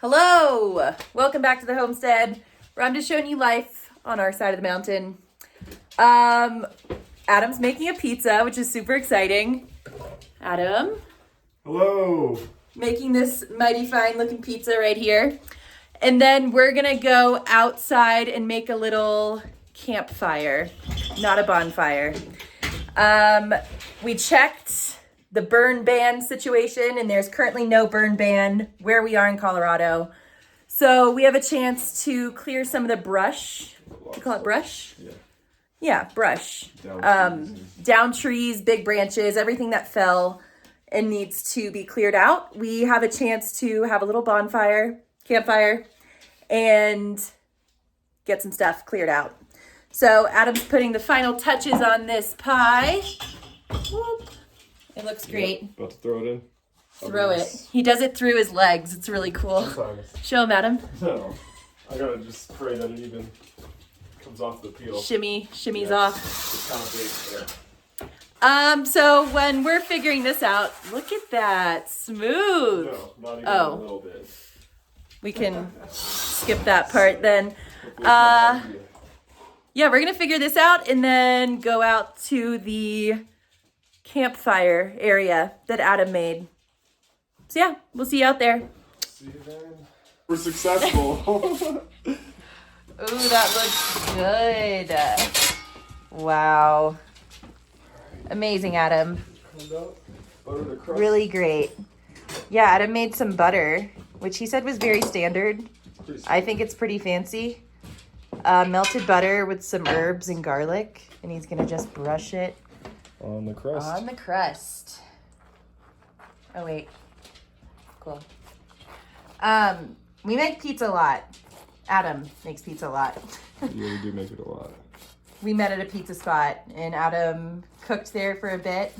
Hello! Welcome back to the homestead, where I'm just showing you life on our side of the mountain. Adam's making a pizza, which is super exciting. Adam? Hello! Making this mighty fine looking pizza right here. And then we're gonna go outside and make a little campfire, not a bonfire. We checked the burn ban situation, and there's currently no burn ban where we are in Colorado. So we have a chance to clear some of the brush. Do you call it brush? Yeah. Yeah, brush. Down Trees, big branches, everything that fell and needs to be cleared out. We have a chance to have a little campfire, and get some stuff cleared out. So Adam's putting the final touches on this pie. Whoop. It looks great. Yep, about to throw it in. Throw it. He does it through his legs. It's really cool. Sometimes. Show him, Adam. No. I gotta just pray that it even comes off the peel. Shimmies off. It's kind of big, So when we're figuring this out, look at that. Smooth. No, not even a little bit. We can skip that part then. Yeah, we're gonna figure this out and then go out to the campfire area that Adam made. So yeah, we'll see you out there. See you then. We're successful. Ooh, that looks good. Wow. Amazing, Adam. Butter the crust. Really great. Yeah, Adam made some butter, which he said was very standard. I think it's pretty fancy. Melted butter with some herbs and garlic, and he's gonna just brush it On the crust. on the crust. Oh wait, cool. We make pizza a lot. Adam makes pizza a lot. Yeah, we do make it a lot. We met at a pizza spot, and Adam cooked there for a bit.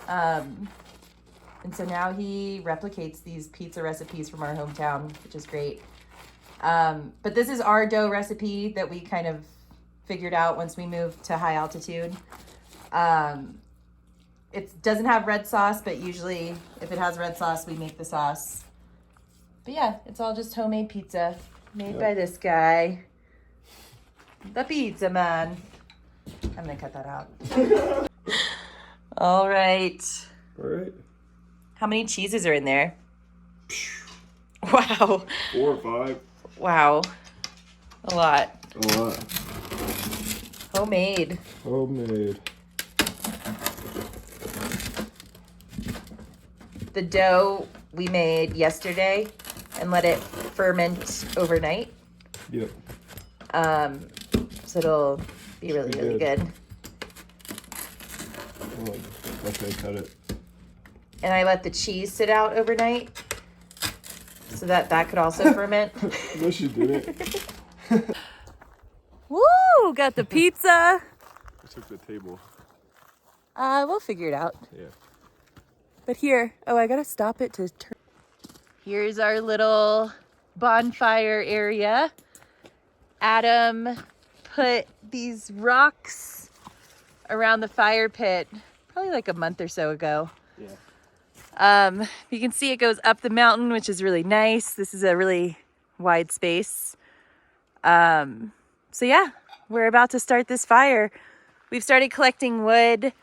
And so now he replicates these pizza recipes from our hometown, which is great. But this is our dough recipe that we kind of figured out once we moved to high altitude. It doesn't have red sauce, but usually if it has red sauce, we make the sauce. But yeah, it's all just homemade pizza made by this guy. The pizza man. I'm gonna cut that out. All right. All right. How many cheeses are in there? Wow. 4 or 5. Wow. A lot. A lot. Homemade. Homemade. The dough we made yesterday and let it ferment overnight. Yep. So it'll be really good. Like they cut it. And I let the cheese sit out overnight so that could also ferment. No, she didn't. Woo! Got the pizza. I took the table. We'll figure it out. Yeah. But here, I gotta stop it to turn. Here's our little bonfire area. Adam put these rocks around the fire pit probably like a month or so ago. Yeah. You can see it goes up the mountain, which is really nice. This is a really wide space. So yeah, we're about to start this fire. We've started collecting wood.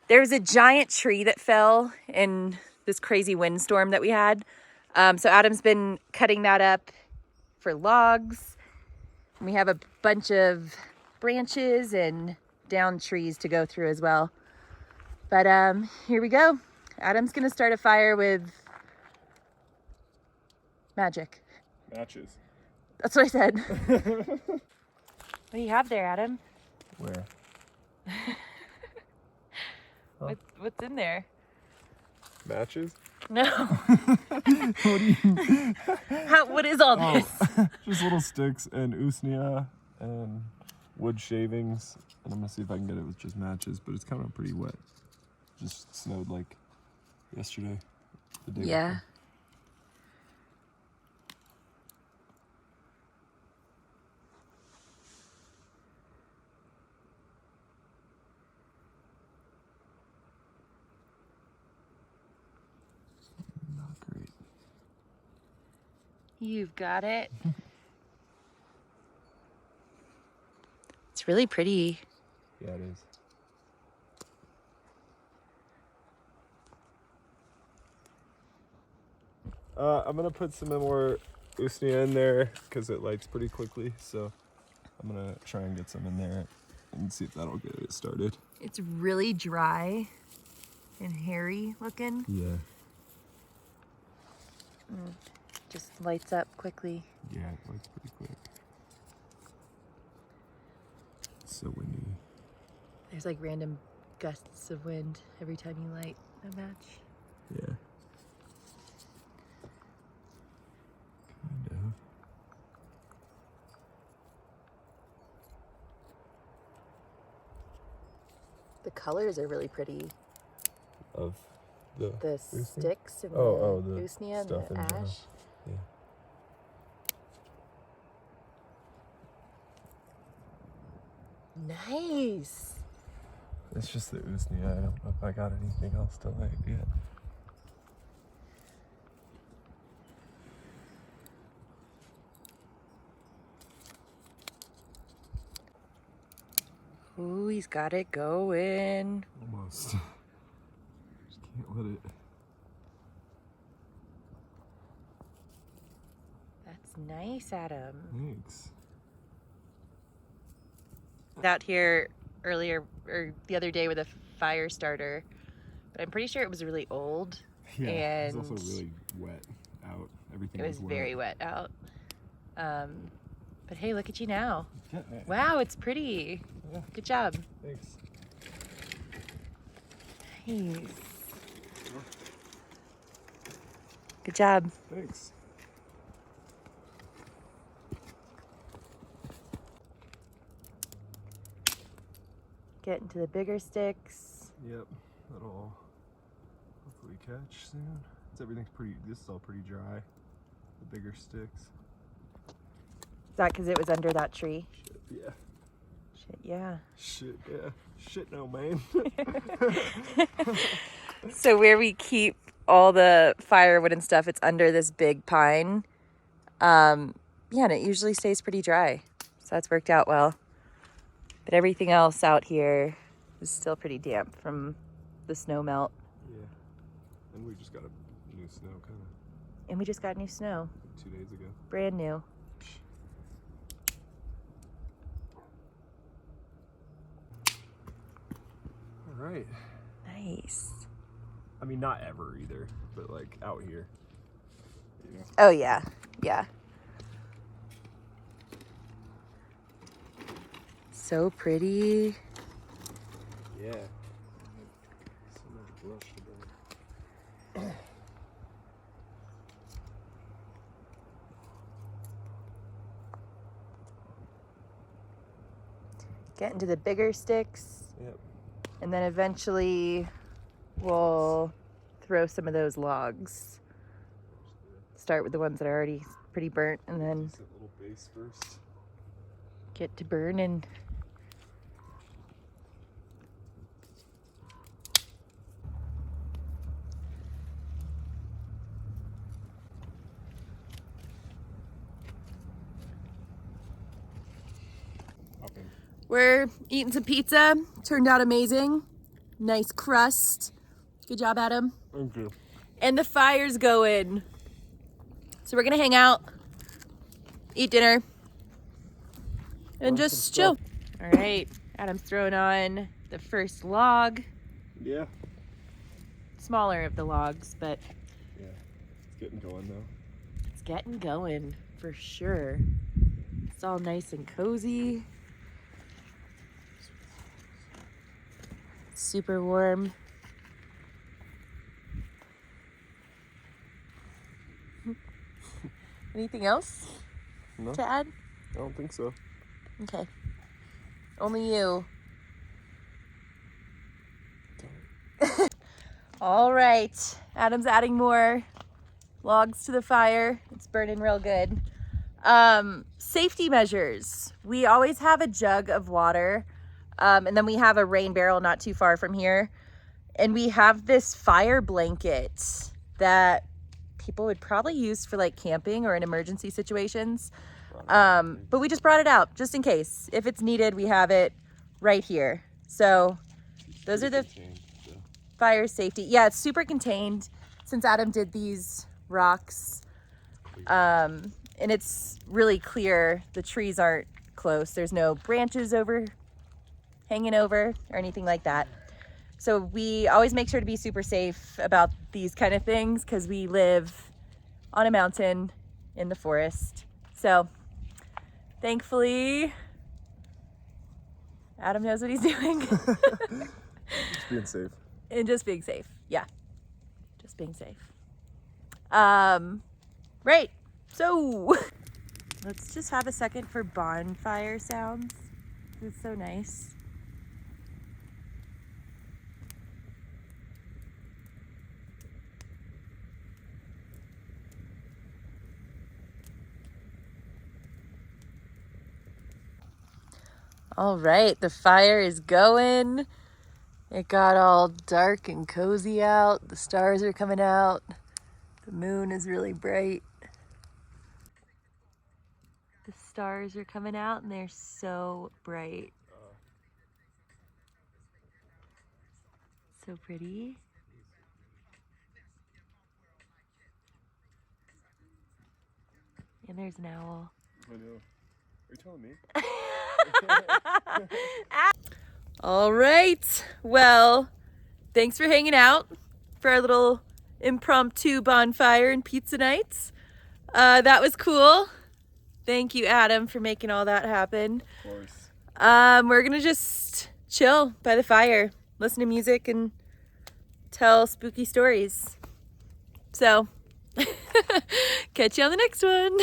There was a giant tree that fell in this crazy windstorm that we had. So Adam's been cutting that up for logs. And we have a bunch of branches and down trees to go through as well. But here we go. Adam's gonna start a fire with magic. Matches. That's what I said. What do you have there, Adam? Where? What's in there? Matches? No. What do you mean? What is all this? Just little sticks and usnea and wood shavings. And I'm gonna see if I can get it with just matches, but it's kind of pretty wet. Just snowed like yesterday, the day Yeah. before. You've got it. It's really pretty. Yeah, it is. I'm gonna put some more usnea in there because it lights pretty quickly. So I'm gonna try and get some in there and see if that'll get it started. It's really dry and hairy looking. Yeah. Just lights up quickly. Yeah, it lights pretty quick. It's so windy. There's like random gusts of wind every time you light a match. Yeah. Kind of. The colors are really pretty. Of the usnea? Sticks and the the usnea and stuff the in ash. general. Yeah. Nice. It's just the usnea. I don't know if I got anything else to light yet. Ooh, he's got it going. Almost. Just can't let it. That's nice, Adam. Thanks. Out here earlier, or the other day with a fire starter, but I'm pretty sure it was really old. Yeah, and it was also really wet out. Everything it was wet. very wet out. But hey, look at you now. Getting it. Wow, it's pretty. Yeah. Good job. Thanks. Nice. Good job. Thanks. Get into the bigger sticks. Yep, that'll hopefully catch soon. Everything's pretty, this is all pretty dry. The bigger sticks. Is that because it was under that tree? Shit, yeah. Shit, yeah. Shit, yeah. Shit, no, man. So where we keep all the firewood and stuff, it's under this big pine. Yeah, and it usually stays pretty dry. So that's worked out well. But everything else out here is still pretty damp from the snow melt. Yeah. And we just got a new snow kind of And we just got new snow. 2 days ago. Brand new. All right. Nice. I mean, not ever either, but like out here. Yeah. Oh, yeah. Yeah. So pretty. Yeah. So much brush today. Get into the bigger sticks. Yep. And then eventually we'll throw some of those logs. Start with the ones that are already pretty burnt and then Just a little base first. get to burning. Okay. We're eating some pizza. Turned out amazing. Nice crust. Good job, Adam. Thank you. And the fire's going. So we're gonna hang out, eat dinner, and just chill. All right, Adam's throwing on the first log. Yeah. Smaller of the logs, but Yeah. It's getting going though. it's getting going for sure. It's all nice and cozy. Super warm. Anything else No, to add? I don't think so. Okay. Only you. All right. Adam's adding more logs to the fire. It's burning real good. Safety measures. We always have a jug of water. And then we have a rain barrel not too far from here. And we have this fire blanket that people would probably use for like camping or in emergency situations. But we just brought it out just in case. If it's needed, we have it right here. So those are the fire safety. Yeah, it's super contained since Adam did these rocks. And it's really clear. The trees aren't close. There's no branches hanging over or anything like that. So we always make sure to be super safe about these kind of things because we live on a mountain in the forest. So thankfully, Adam knows what he's doing. Just being safe. And just being safe. Yeah. Just being safe. Right. So let's just have a second for bonfire sounds. It's so nice. All right, the fire is going. It got all dark and cozy out. The stars are coming out. The moon is really bright. The stars are coming out and they're so bright. So pretty. And there's an owl. I know. Are you telling me? All right. Well, thanks for hanging out for our little impromptu bonfire and pizza nights. That was cool. Thank you, Adam, for making all that happen. Of course. We're gonna just chill by the fire, listen to music, and tell spooky stories. So, catch you on the next one.